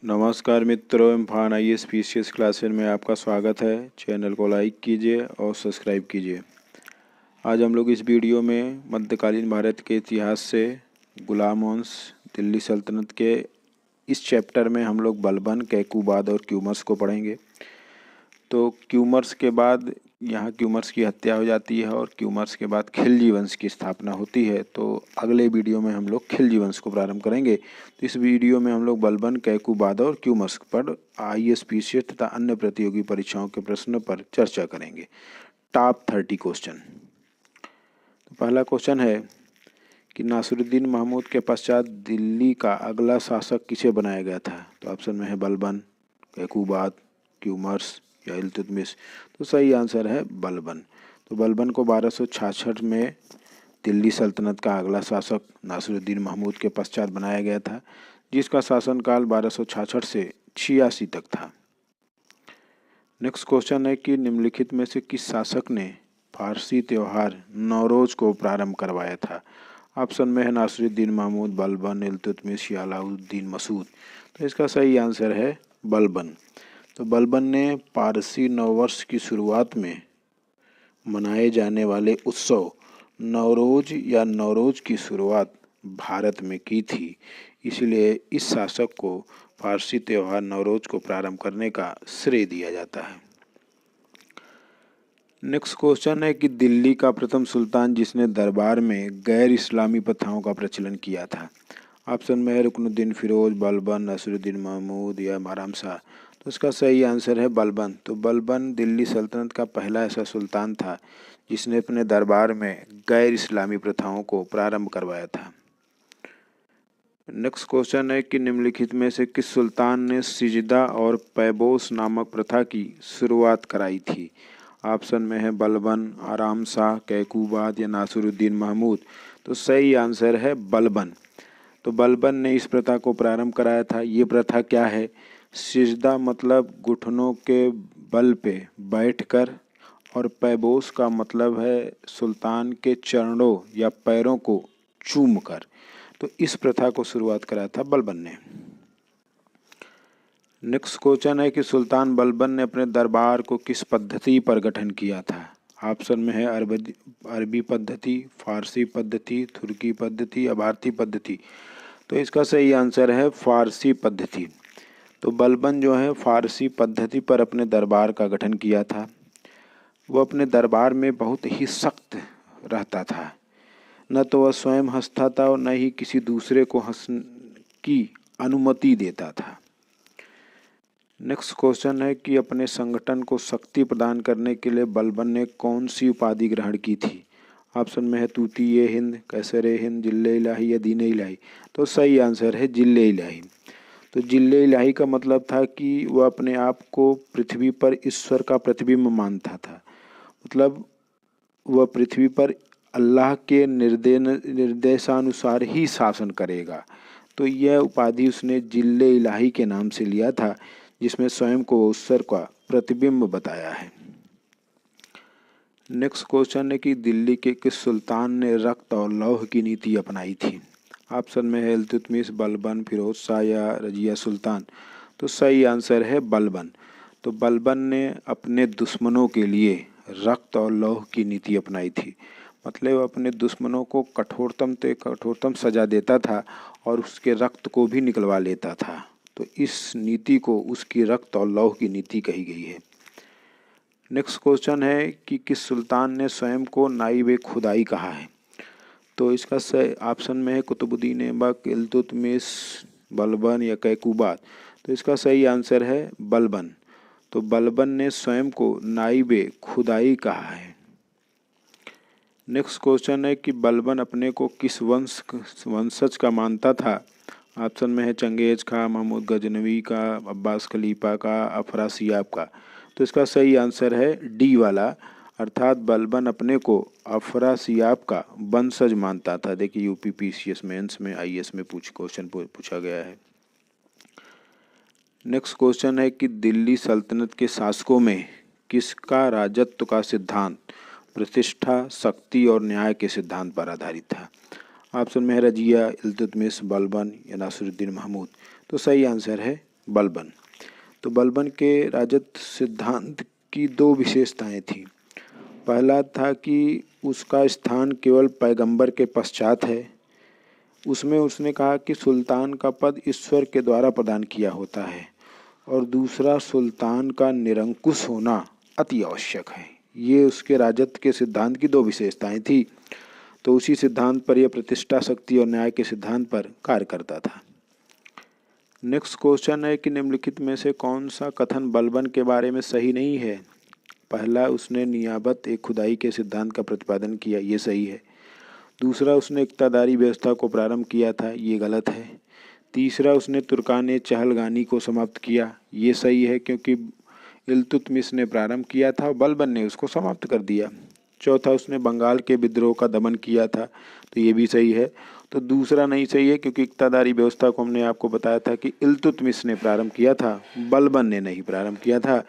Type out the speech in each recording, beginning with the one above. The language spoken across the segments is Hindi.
नमस्कार मित्रों, इम्फान IAS PCS क्लासेस में आपका स्वागत है। चैनल को लाइक कीजिए और सब्सक्राइब कीजिए। आज हम लोग इस वीडियो में मध्यकालीन भारत के इतिहास से गुलाम वंश, दिल्ली सल्तनत के इस चैप्टर में हम लोग बलबन, कैकूबाद और क्यूमर्स को पढ़ेंगे। तो क्यूमर्स के बाद यहाँ क्यूमर्स की हत्या हो जाती है और क्यूमर्स के बाद खिलजी वंश की स्थापना होती है। तो अगले वीडियो में हम लोग खिलजी वंश को प्रारंभ करेंगे। तो इस वीडियो में हम लोग बलबन, कैकूबाद और क्यूमर्स पर IAS PCS तथा अन्य प्रतियोगी परीक्षाओं के प्रश्नों पर चर्चा करेंगे। Top 30 question. तो पहला क्वेश्चन है कि नासिरुद्दीन महमूद के पश्चात दिल्ली का अगला शासक किसे बनाया गया था। तो ऑप्शन में है बलबन, कैकूबाद, क्यूमर्स या इल्तुतमिश। तो सही आंसर है बलबन। तो बलबन को 1266 में दिल्ली सल्तनत का अगला शासक नासिरुद्दीन महमूद के पश्चात बनाया गया था, जिसका शासनकाल 1266 से 86 तक था। नेक्स्ट क्वेश्चन है कि निम्नलिखित में से किस शासक ने फारसी त्यौहार नौरोज को प्रारंभ करवाया था। ऑप्शन में है नासिरुद्दीन महमूद, बलबन, इल्तुतमिश या अलाउद्दीन मसूद। तो इसका सही आंसर है बलबन। तो बलबन ने पारसी नववर्ष की शुरुआत में मनाए जाने वाले उत्सव नौरोज या नौरोज की शुरुआत भारत में की थी, इसलिए इस शासक को फारसी त्यौहार नौरोज को प्रारंभ करने का श्रेय दिया जाता है। नेक्स्ट क्वेश्चन है कि दिल्ली का प्रथम सुल्तान जिसने दरबार में गैर इस्लामी प्रथाओं का प्रचलन किया था। ऑप्शन में है रुकनुद्दीन फिरोज, बलबन, नासिरुद्दीन महमूद या महराम शाह। तो इसका सही आंसर है बलबन। तो बलबन दिल्ली सल्तनत का पहला ऐसा सुल्तान था जिसने अपने दरबार में गैर इस्लामी प्रथाओं को प्रारंभ करवाया था। नेक्स्ट क्वेश्चन है कि निम्नलिखित में से किस सुल्तान ने सिजदा और पैबोस नामक प्रथा की शुरुआत कराई थी। ऑप्शन में है बलबन, आराम शाह, कैकूबाद या नासिरुद्दीन महमूद। तो सही आंसर है बलबन। तो बलबन ने इस प्रथा को प्रारंभ कराया था। ये प्रथा क्या है? सिजदा मतलब घुटनों के बल पे बैठकर, और पैबोस का मतलब है सुल्तान के चरणों या पैरों को चूमकर। तो इस प्रथा को शुरुआत कराया था बलबन ने। नेक्स्ट क्वेश्चन है कि सुल्तान बलबन ने अपने दरबार को किस पद्धति पर गठन किया था। ऑप्शन में है अरबी पद्धति, फारसी पद्धति, तुर्की पद्धति या भारतीय पद्धति। तो इसका सही आंसर है फारसी पद्धति। तो बलबन जो है फारसी पद्धति पर अपने दरबार का गठन किया था। वह अपने दरबार में बहुत ही सख्त रहता था। न तो वह स्वयं हंसता था और न ही किसी दूसरे को हंसने की अनुमति देता था। नेक्स्ट क्वेश्चन है कि अपने संगठन को शक्ति प्रदान करने के लिए बलबन ने कौन सी उपाधि ग्रहण की थी। ऑप्शन में है तूतीय हिंद, कैसरे हिंद, जिल्ले इलाही या दीने इलाही। तो सही आंसर है जिल्ले इलाही। तो जिल्ले इलाही का मतलब था कि वह अपने आप को पृथ्वी पर ईश्वर का प्रतिबिंब मानता था। मतलब वह पृथ्वी पर अल्लाह के निर्देशानुसार ही शासन करेगा। तो यह उपाधि उसने जिल्ले इलाही के नाम से लिया था, जिसमें स्वयं को ईश्वर का प्रतिबिंब बताया है। नेक्स्ट क्वेश्चन है कि दिल्ली के किस सुल्तान ने रक्त और लौह की नीति अपनाई थी। ऑप्शन में है इल्तुतमिश, बलबन, फिरोज शाह या रजिया सुल्तान। तो सही आंसर है बलबन। तो बलबन ने अपने दुश्मनों के लिए रक्त और लौह की नीति अपनाई थी। मतलब अपने दुश्मनों को कठोरतम से कठोरतम सजा देता था और उसके रक्त को भी निकलवा लेता था। तो इस नीति को उसकी रक्त और लौह की नीति कही गई है। नेक्स्ट क्वेश्चन है कि किस सुल्तान ने स्वयं को नाइब खुदाई कहा है। तो इसका सही ऑप्शन में है कुतुबुद्दीन ऐबक, इल्तुतमिश, बलबन या कैकूबाद। तो इसका सही आंसर है बलबन। तो बलबन ने स्वयं को नाइब खुदाई कहा है। नेक्स्ट क्वेश्चन है कि बलबन अपने को किस वंशज का मानता था। ऑप्शन में है चंगेज का, महमूद गजनवी का, अब्बास खलीफा का, अफरासियाब का। तो इसका सही आंसर है डी वाला, अर्थात बलबन अपने को अफरासियाब का वंशज मानता था। देखिए UP PCS मेंस में IAS में क्वेश्चन पूछा गया है। नेक्स्ट क्वेश्चन है कि दिल्ली सल्तनत के शासकों में किसका राजत्व का सिद्धांत प्रतिष्ठा, शक्ति और न्याय के सिद्धांत पर आधारित था। ऑप्शन में है रजिया, इल्तुतमिश, बलबन या नासिरुद्दीन महमूद। तो सही आंसर है बलबन। तो बलबन के राजत्व सिद्धांत की दो विशेषताएं थी। पहला था कि उसका स्थान केवल पैगंबर के पश्चात है। उसमें उसने कहा कि सुल्तान का पद ईश्वर के द्वारा प्रदान किया होता है, और दूसरा सुल्तान का निरंकुश होना अति आवश्यक है। ये उसके राजत्व के सिद्धांत की दो विशेषताएं थी। तो उसी सिद्धांत पर यह प्रतिष्ठा, शक्ति और न्याय के सिद्धांत पर कार्य करता था। नेक्स्ट क्वेश्चन है कि निम्नलिखित में से कौन सा कथन बलबन के बारे में सही नहीं है। पहला, उसने नियाबत एक खुदाई के सिद्धांत का प्रतिपादन किया, ये सही है। दूसरा, उसने इक्तादारी व्यवस्था को प्रारंभ किया था, ये गलत है। तीसरा, उसने तुर्कान चहलगानी को समाप्त किया, ये सही है क्योंकि इल्तुतमिश ने प्रारंभ किया था और बलबन ने उसको समाप्त कर दिया। चौथा, उसने बंगाल के विद्रोह का दमन किया था, तो ये भी सही है। तो दूसरा नहीं सही है क्योंकि इक्तादारी व्यवस्था को हमने आपको बताया था कि इल्तुतमिश ने प्रारंभ किया था, बलबन ने नहीं प्रारंभ किया था।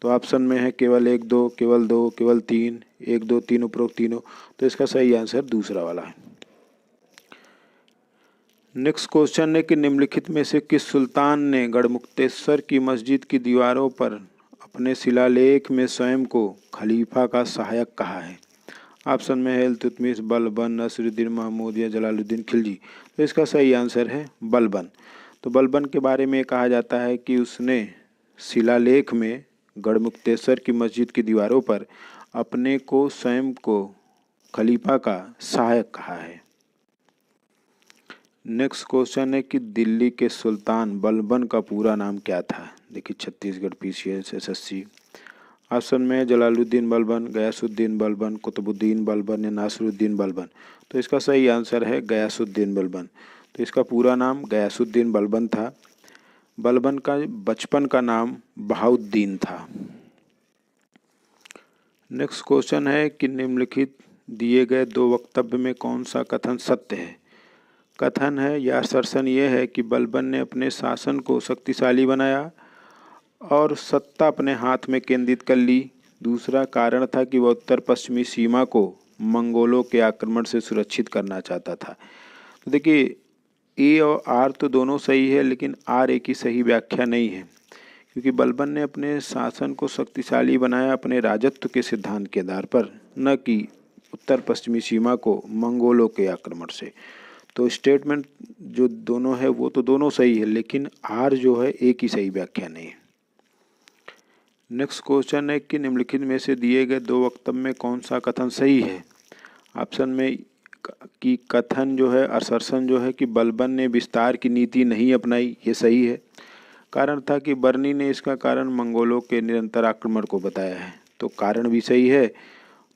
तो ऑप्शन में है केवल 1, 2, केवल 2, केवल 3, 1, 2, 3 उपरोक्त तीनों। तो इसका सही आंसर दूसरा वाला है। नेक्स्ट क्वेश्चन है कि निम्नलिखित में से किस सुल्तान ने गढ़मुक्तेश्वर की मस्जिद की दीवारों पर अपने शिलालेख में स्वयं को खलीफा का सहायक कहा है। ऑप्शन में है इल्तुतमिश, बलबन, नसरुद्दीन महमूद या जलालुद्दीन खिलजी। तो इसका सही आंसर है बलबन। तो बलबन के बारे में कहा जाता है कि उसने शिलालेख में गढ़मुक्तेश्वर की मस्जिद की दीवारों पर अपने को स्वयं को खलीफा का सहायक कहा है। नेक्स्ट क्वेश्चन है कि दिल्ली के सुल्तान बलबन का पूरा नाम क्या था। देखिए छत्तीसगढ़ PCS SSC। ऑप्शन में जलालुद्दीन बलबन, गयासुद्दीन बलबन, कुतुबुद्दीन बलबन या नासरुद्दीन बलबन। तो इसका सही आंसर है गयासुद्दीन बलबन। तो इसका पूरा नाम गयासुद्दीन बलबन था। बलबन का बचपन का नाम बहाउद्दीन था। नेक्स्ट क्वेश्चन है कि निम्नलिखित दिए गए दो वक्तव्य में कौन सा कथन सत्य है। कथन है या असर्शन ये है कि बलबन ने अपने शासन को शक्तिशाली बनाया और सत्ता अपने हाथ में केंद्रित कर ली। दूसरा कारण था कि वह उत्तर पश्चिमी सीमा को मंगोलों के आक्रमण से सुरक्षित करना चाहता था। तो देखिए ए और आर तो दोनों सही है, लेकिन आर ए की सही व्याख्या नहीं है, क्योंकि बलबन ने अपने शासन को शक्तिशाली बनाया अपने राजत्व के सिद्धांत के आधार पर, न कि उत्तर पश्चिमी सीमा को मंगोलों के आक्रमण से। तो स्टेटमेंट जो दोनों है वो तो दोनों सही है, लेकिन आर जो है एक ही सही व्याख्या नहीं है। नेक्स्ट क्वेश्चन है कि निम्नलिखित में से दिए गए दो वक्तव्य में कौन सा कथन सही है। ऑप्शन में कि कथन जो है असर्शन जो है कि बलबन ने विस्तार की नीति नहीं अपनाई, ये सही है। कारण था कि बर्नी ने इसका कारण मंगोलों के निरंतर आक्रमण को बताया है, तो कारण भी सही है।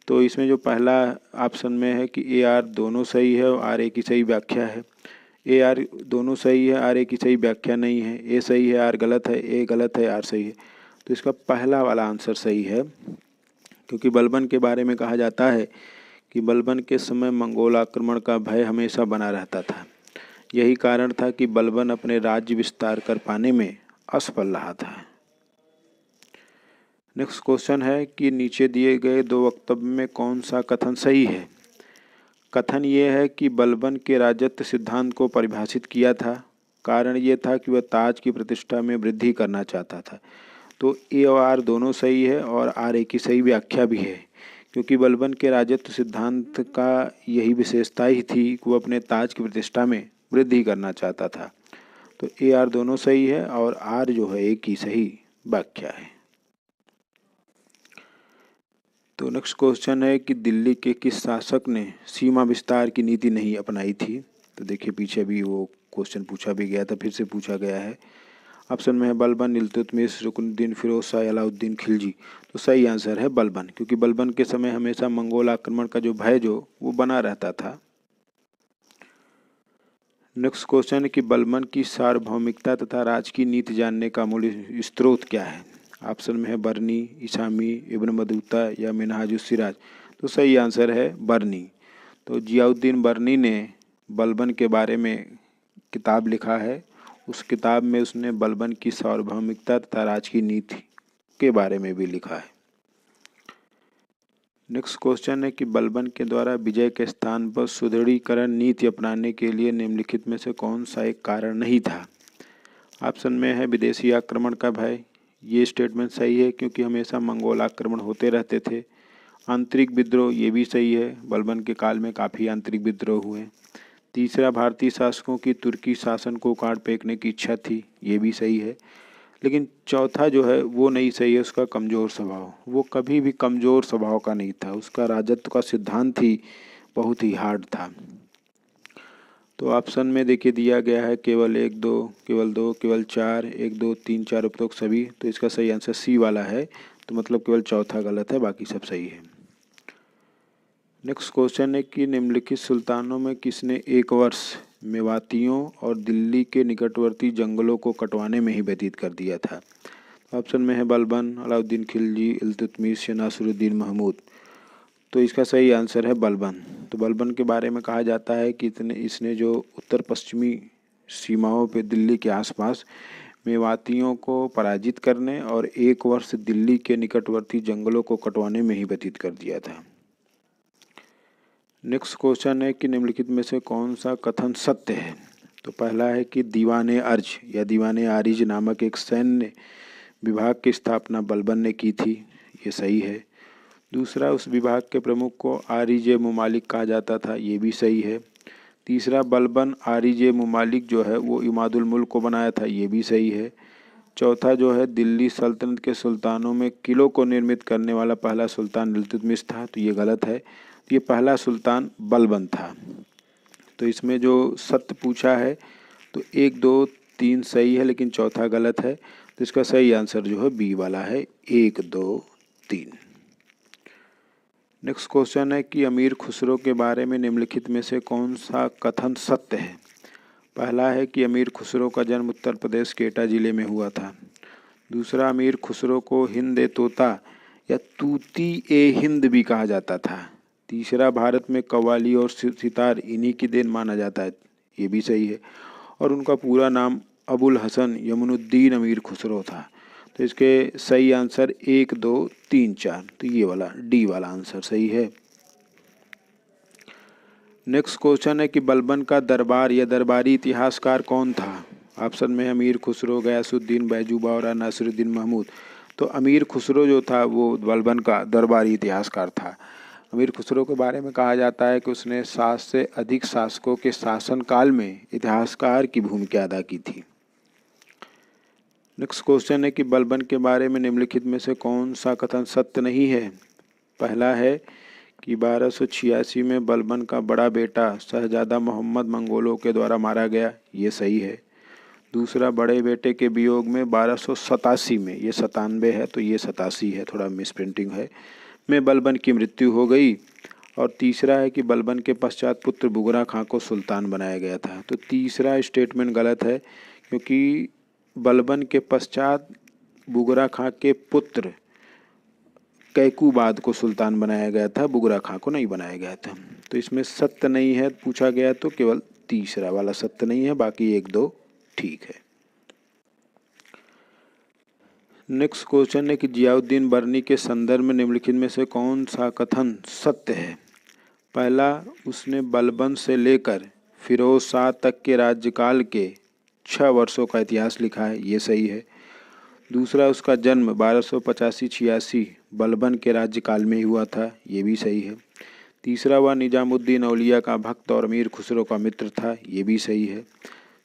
तो इसमें जो पहला ऑप्शन में है कि ए आर दोनों सही है और आर ए की सही व्याख्या है। ए आर दोनों सही है, आर ए की सही व्याख्या नहीं है। ए सही है, आर गलत है, ए गलत है, आर सही है। तो इसका पहला वाला आंसर सही है, क्योंकि बलबन के बारे में कहा जाता है कि बलबन के समय मंगोल आक्रमण का भय हमेशा बना रहता था। यही कारण था कि बलबन अपने राज्य विस्तार कर पाने में असफल रहा था। नेक्स्ट क्वेश्चन है कि नीचे दिए गए दो वक्तव्य में कौन सा कथन सही है। कथन ये है कि बलबन के राजत्व सिद्धांत को परिभाषित किया था। कारण ये था कि वह ताज की प्रतिष्ठा में वृद्धि करना चाहता था। तो ए और आर दोनों सही है और आर ए की सही व्याख्या भी है, क्योंकि बलबन के राजत्व सिद्धांत का यही विशेषता ही थी कि वह अपने ताज की प्रतिष्ठा में वृद्धि करना चाहता था। तो ए आर दोनों सही है और आर जो है एक ही सही व्याख्या है। तो नेक्स्ट क्वेश्चन है कि दिल्ली के किस शासक ने सीमा विस्तार की नीति नहीं अपनाई थी। तो देखिए पीछे भी वो क्वेश्चन पूछा भी गया था, फिर से पूछा गया है। ऑप्शन में है बलबन, इल्तुतमिश, रुकनुद्दीन फिरोज शाह, अलाउद्दीन खिलजी। तो सही आंसर है बलबन, क्योंकि बलबन के समय हमेशा मंगोल आक्रमण का जो भय जो वो बना रहता था। नेक्स्ट क्वेश्चन है कि बलबन की सार्वभौमिकता तथा राज की नीति जानने का मूल स्रोत क्या है। ऑप्शन में है बर्नी, इसामी, इब्न बतूता या मिनहाजुस सिराज। तो सही आंसर है बर्नी। तो जियाउद्दीन बर्नी ने बलबन के बारे में किताब लिखा है। उस किताब में उसने बलबन की सार्वभौमिकता तथा राज की नीति के बारे में भी लिखा है। नेक्स्ट क्वेश्चन है कि बलबन के द्वारा विजय के स्थान पर सुदृढ़ीकरण नीति अपनाने के लिए निम्नलिखित में से कौन सा एक कारण नहीं था। ऑप्शन में है विदेशी आक्रमण का भय। ये स्टेटमेंट सही है क्योंकि हमेशा मंगोल आक्रमण होते रहते थे। आंतरिक विद्रोह, ये भी सही है, बलबन के काल में काफ़ी आंतरिक विद्रोह हुए। तीसरा, भारतीय शासकों की तुर्की शासन को उखाड़ फेंकने की इच्छा थी, ये भी सही है। लेकिन चौथा जो है वो नहीं सही है, उसका कमज़ोर स्वभाव। वो कभी भी कमज़ोर स्वभाव का नहीं था, उसका राजत्व का सिद्धांत ही बहुत ही हार्ड था। तो ऑप्शन में देखिए दिया गया है केवल 1, 2, केवल 2, केवल 4, 1, 2, 3, 4 उपरोक्त सभी। तो इसका सही आंसर सी वाला है। तो मतलब केवल चौथा गलत है, बाकी सब सही है। नेक्स्ट क्वेश्चन है कि निम्नलिखित सुल्तानों में किसने एक वर्ष मेवातियों और दिल्ली के निकटवर्ती जंगलों को कटवाने में ही व्यतीत कर दिया था? ऑप्शन में है बलबन, अलाउद्दीन खिलजी, इल्तुतमिश या नासिरुद्दीन महमूद। तो इसका सही आंसर है बलबन। तो बलबन के बारे में कहा जाता है कि इसने जो उत्तर पश्चिमी सीमाओं पे दिल्ली के आसपास मेवातियों को पराजित करने और एक वर्ष दिल्ली के निकटवर्ती जंगलों को कटवाने में ही व्यतीत कर दिया था। नेक्स्ट क्वेश्चन है कि निम्नलिखित में से कौन सा कथन सत्य है? तो पहला है कि दीवाने अर्ज या दीवाने आरिज नामक एक सैन्य विभाग की स्थापना बलबन ने की थी, ये सही है। दूसरा, उस विभाग के प्रमुख को आरिज मुमालिक कहा जाता था, ये भी सही है। तीसरा, बलबन आरिज मुमालिक जो है वो इमादुल मुल्क को बनाया था, ये भी सही है। चौथा जो है दिल्ली सल्तनत के सुल्तानों में किलों को निर्मित करने वाला पहला सुल्तान इल्तुतमिश था, तो ये गलत है। तो ये पहला सुल्तान बलबन था। तो इसमें जो सत्य पूछा है तो 1, 2, 3 सही है, लेकिन चौथा गलत है। तो इसका सही आंसर जो है बी वाला है, 1, 2, 3। नेक्स्ट क्वेश्चन है कि अमीर खुसरो के बारे में निम्नलिखित में से कौन सा कथन सत्य है? पहला है कि अमीर खुसरो का जन्म उत्तर प्रदेश के एटा जिले में हुआ था। दूसरा, अमीर खुसरो को हिंद ए तोता या तूती ए हिंद भी कहा जाता था। तीसरा, भारत में कव्वाली और सितार इन्हीं की देन माना जाता है, ये भी सही है। और उनका पूरा नाम अबुल हसन यमुनुद्दीन अमीर खुसरो था। तो इसके सही आंसर 1, 2, 3, 4। तो ये वाला डी वाला आंसर सही है। नेक्स्ट क्वेश्चन है कि बलबन का दरबार या दरबारी इतिहासकार कौन था? ऑप्शन में अमीर खुसरो, गयासुद्दीन, बैजूबावरा, नासिरुद्दीन महमूद। तो अमीर खुसरो जो था वो बलबन का दरबारी इतिहासकार था। अमीर खुसरो के बारे में कहा जाता है कि उसने 7 से अधिक शासकों के शासनकाल में इतिहासकार की भूमिका अदा की थी। नेक्स्ट क्वेश्चन है कि बलबन के बारे में निम्नलिखित में से कौन सा कथन सत्य नहीं है? पहला है कि 1286 में बलबन का बड़ा बेटा शहजादा मोहम्मद मंगोलों के द्वारा मारा गया, ये सही है। दूसरा, बड़े बेटे के वियोग में 1287 में, ये 97 है तो ये 87 है, थोड़ा मिसप्रिंटिंग है, में बलबन की मृत्यु हो गई। और तीसरा है कि बलबन के पश्चात पुत्र बुगरा खां को सुल्तान बनाया गया था। तो तीसरा स्टेटमेंट गलत है क्योंकि बलबन के पश्चात बुगरा खां के पुत्र कैकूबाद को सुल्तान बनाया गया था, बुगरा खां को नहीं बनाया गया था। तो इसमें सत्य नहीं है पूछा गया, तो केवल तीसरा वाला सत्य नहीं है, बाकी 1, 2 ठीक है। नेक्स्ट क्वेश्चन है कि जियाउद्दीन बर्नी के संदर्भ में निम्नलिखित में से कौन सा कथन सत्य है? पहला, उसने बलबन से लेकर फिरोज शाह तक के राज्यकाल के 6 वर्षों का इतिहास लिखा है, ये सही है। दूसरा, उसका जन्म 1285-86 बलबन के राज्यकाल में ही हुआ था, ये भी सही है। तीसरा, वह निजामुद्दीन औलिया का भक्त और अमीर खुसरो का मित्र था, ये भी सही है।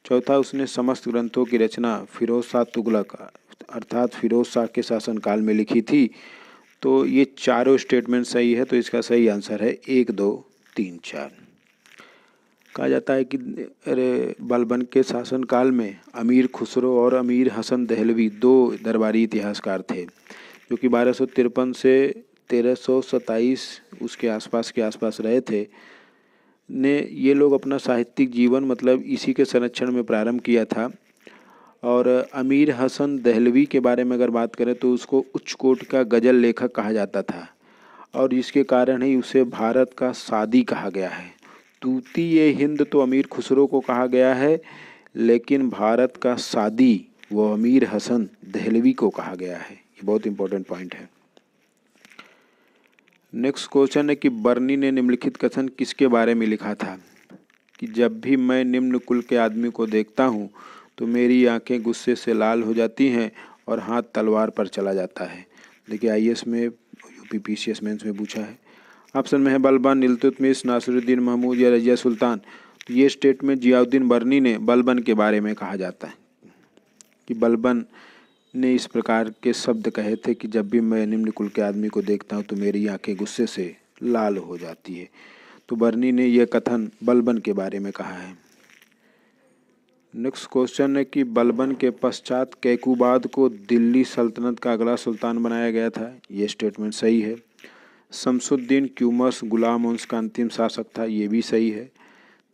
चौथा, उसने समस्त ग्रंथों की रचना फिरोज शाह तुगलक अर्थात फिरोज शाह के शासनकाल में लिखी थी। तो ये चारों स्टेटमेंट सही है, तो इसका सही आंसर है 1, 2, 3, 4। कहा जाता है कि बलबन के शासनकाल में अमीर खुसरो और अमीर हसन दहलवी 2 दरबारी इतिहासकार थे, जो कि 1253 से 1327 उसके आसपास रहे थे। ये लोग अपना साहित्यिक जीवन मतलब इसी के संरक्षण में प्रारंभ किया था। और अमीर हसन दहलवी के बारे में अगर बात करें तो उसको उच्च कोटि का गज़ल लेखक कहा जाता था, और इसके कारण ही उसे भारत का सादी कहा गया है। तूती ये हिंद तो अमीर खुसरो को कहा गया है, लेकिन भारत का सादी वो अमीर हसन दहलवी को कहा गया है। ये बहुत इंपॉर्टेंट पॉइंट है। नेक्स्ट क्वेश्चन है कि बर्नी ने निम्नलिखित कथन किसके बारे में लिखा था? कि जब भी मैं निम्न कुल के आदमी को देखता हूँ तो मेरी आंखें गुस्से से लाल हो जाती हैं और हाथ तलवार पर चला जाता है। देखिए आईएएस में, यूपी पीसीएस मेंस में पूछा है। ऑप्शन में है बलबन, इल्तुतमिश, नासिरुद्दीन महमूद या रजिया सुल्तान। तो ये स्टेटमेंट जियाउद्दीन बर्नी ने बलबन के बारे में कहा जाता है कि बलबन ने इस प्रकार के शब्द कहे थे कि जब भी मैं निम्न कुल के आदमी को देखता हूँ तो मेरी आंखें गुस्से से लाल हो जाती है। तो बर्नी ने यह कथन बलबन के बारे में कहा है। नेक्स्ट क्वेश्चन है कि बलबन के पश्चात कैकुबाद को दिल्ली सल्तनत का अगला सुल्तान बनाया गया था। ये स्टेटमेंट सही है। शमसुद्दीन क्यूमर्स गुलाम वंश का अंतिम शासक था। ये भी सही है।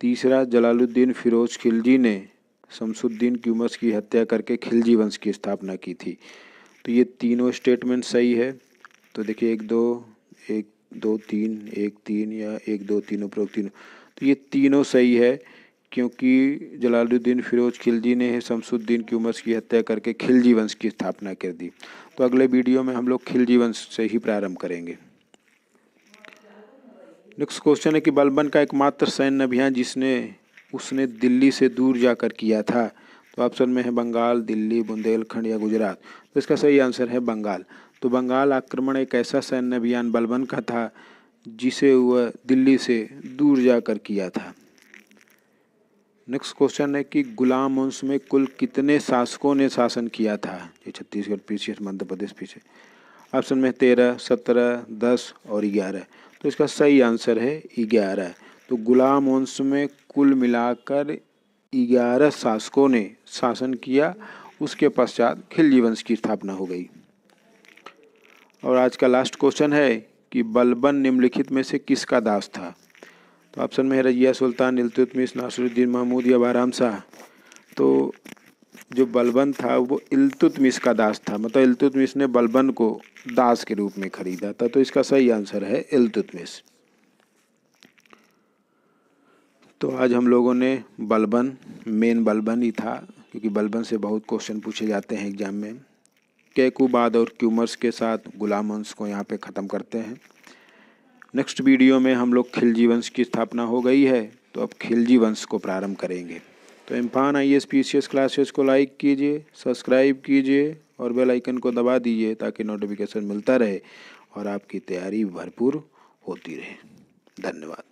तीसरा, जलालुद्दीन फिरोज खिलजी ने शमसुद्दीन क्यूमर्स की हत्या करके खिलजी वंश की स्थापना की थी। तो ये तीनों स्टेटमेंट सही है। तो देखिए 1 2 3 1 3 या 1 2 3 उपरोक्त तीनों, तो ये तीनों सही है क्योंकि जलालुद्दीन फिरोज खिलजी ने शमसुद्दीन क्यूमर्स की हत्या करके खिलजी वंश की स्थापना कर दी। तो अगले वीडियो में हम लोग खिलजी वंश से ही प्रारंभ करेंगे। नेक्स्ट क्वेश्चन है कि बलबन का एकमात्र सैन्य अभियान उसने दिल्ली से दूर जाकर किया था। तो ऑप्शन में है बंगाल, दिल्ली, बुंदेलखंड या गुजरात। तो इसका सही आंसर है बंगाल। तो बंगाल आक्रमण एक ऐसा सैन्य अभियान बलबन का था जिसे वह दिल्ली से दूर जाकर किया था। नेक्स्ट क्वेश्चन है कि गुलाम वंश में कुल कितने शासकों ने शासन किया था। ये छत्तीसगढ़ पीछे, मध्य प्रदेश पीछे। ऑप्शन में 13, 17, 10 और 11। तो इसका सही आंसर है 11। तो गुलाम वंश में कुल मिलाकर 11 शासकों ने शासन किया। उसके पश्चात खिलजी वंश की स्थापना हो गई। और आज का लास्ट क्वेश्चन है कि बलबन निम्नलिखित में से किसका दास था। तो ऑप्शन में है रजिया सुल्तान, इल्तुतमिश, नासिरुद्दीन महमूद या बहराम शाह। तो जो बलबन था वो इल्तुतमिश का दास था, मतलब इल्तुतमिश ने बलबन को दास के रूप में खरीदा था। तो इसका सही आंसर है इल्तुतमिश। तो आज हम लोगों ने बलबन, मेन बलबन ही था क्योंकि बलबन से बहुत क्वेश्चन पूछे जाते हैं एग्जाम में। कैकुबाद और क्यूमर्स के साथ गुलाम वंश को यहाँ पे ख़त्म करते हैं। नेक्स्ट वीडियो में हम लोग खिलजी वंश की स्थापना हो गई है, तो अब खिलजी वंश को प्रारंभ करेंगे। तो इम्फान आईएएस पीसीएस क्लासेस को लाइक कीजिए, सब्सक्राइब कीजिए और बेल आइकन को दबा दीजिए ताकि नोटिफिकेशन मिलता रहे और आपकी तैयारी भरपूर होती रहे। धन्यवाद।